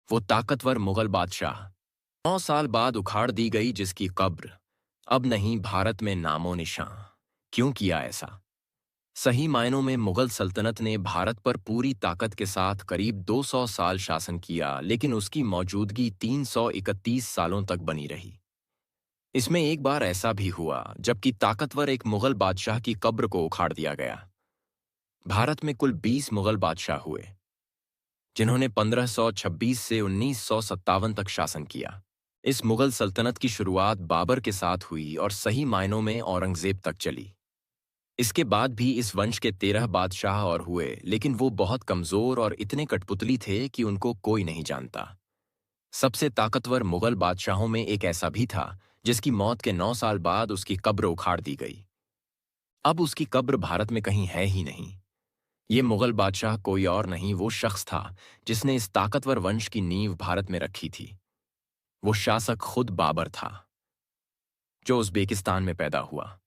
वो ताकतवर मुगल बादशाह 9 साल बाद उखाड़ दी गई, जिसकी कब्र अब नहीं भारत में नामो निशां। क्यों किया ऐसा? सही मायनों में मुगल सल्तनत ने भारत पर पूरी ताकत के साथ करीब 200 साल शासन किया, लेकिन उसकी मौजूदगी 331 सालों तक बनी रही। इसमें एक बार ऐसा भी हुआ जबकि ताकतवर एक मुगल बादशाह की कब्र को उखाड़ दिया गया। भारत में कुल 20 मुगल बादशाह हुए, जिन्होंने 1526 से 1957 तक शासन किया। इस मुगल सल्तनत की शुरुआत बाबर के साथ हुई और सही मायनों में औरंगजेब तक चली। इसके बाद भी इस वंश के 13 बादशाह और हुए, लेकिन वो बहुत कमजोर और इतने कठपुतली थे कि उनको कोई नहीं जानता। सबसे ताकतवर मुगल बादशाहों में एक ऐसा भी था जिसकी मौत के 9 साल बाद उसकी कब्र उखाड़ दी गई। अब उसकी कब्र भारत में कहीं है ही नहीं। ये मुगल बादशाह कोई और नहीं, वो शख्स था जिसने इस ताकतवर वंश की नींव भारत में रखी थी। वो शासक खुद बाबर था, जो उज़्बेकिस्तान में पैदा हुआ।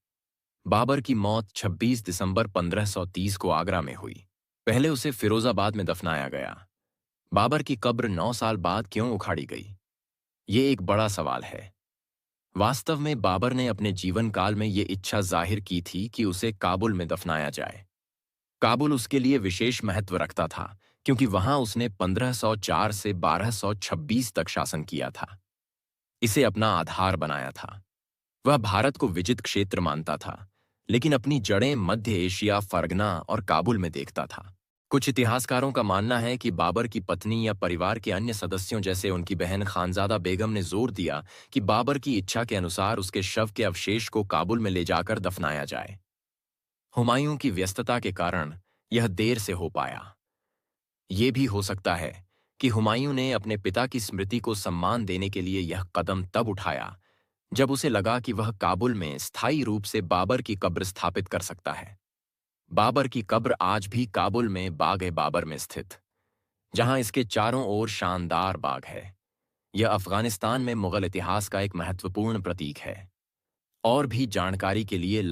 बाबर की मौत 26 दिसंबर 1530 को आगरा में हुई। पहले उसे फिरोजाबाद में दफनाया गया। बाबर की कब्र 9 साल बाद क्यों उखाड़ी गई? ये एक बड़ा सवाल है। वास्तव में बाबर ने अपने जीवन काल में ये इच्छा जाहिर की थी कि उसे काबुल में दफनाया जाए। काबुल उसके लिए विशेष महत्व रखता था, क्योंकि वहां उसने 1504 से 1226 तक शासन किया था। इसे अपना आधार बनाया था। वह भारत को विजित क्षेत्र मानता था, लेकिन अपनी जड़ें मध्य एशिया, फरगना और काबुल में देखता था। कुछ इतिहासकारों का मानना है कि बाबर की पत्नी या परिवार के अन्य सदस्यों जैसे उनकी बहन खानजादा बेगम ने जोर दिया कि बाबर की इच्छा के अनुसार उसके शव के अवशेष को काबुल में ले जाकर दफनाया जाए। हुमायूं की व्यस्तता के कारण यह देर से हो पाया। ये भी हो सकता है कि हुमायूं ने अपने पिता की स्मृति को सम्मान देने के लिए यह कदम तब उठाया जब उसे लगा कि वह काबुल में स्थायी रूप से बाबर की कब्र स्थापित कर सकता है। बाबर की कब्र आज भी काबुल में बाग-ए-बाबर में स्थित, जहां इसके चारों ओर शानदार बाग है। यह अफगानिस्तान में मुगल इतिहास का एक महत्वपूर्ण प्रतीक है। और भी जानकारी के लिए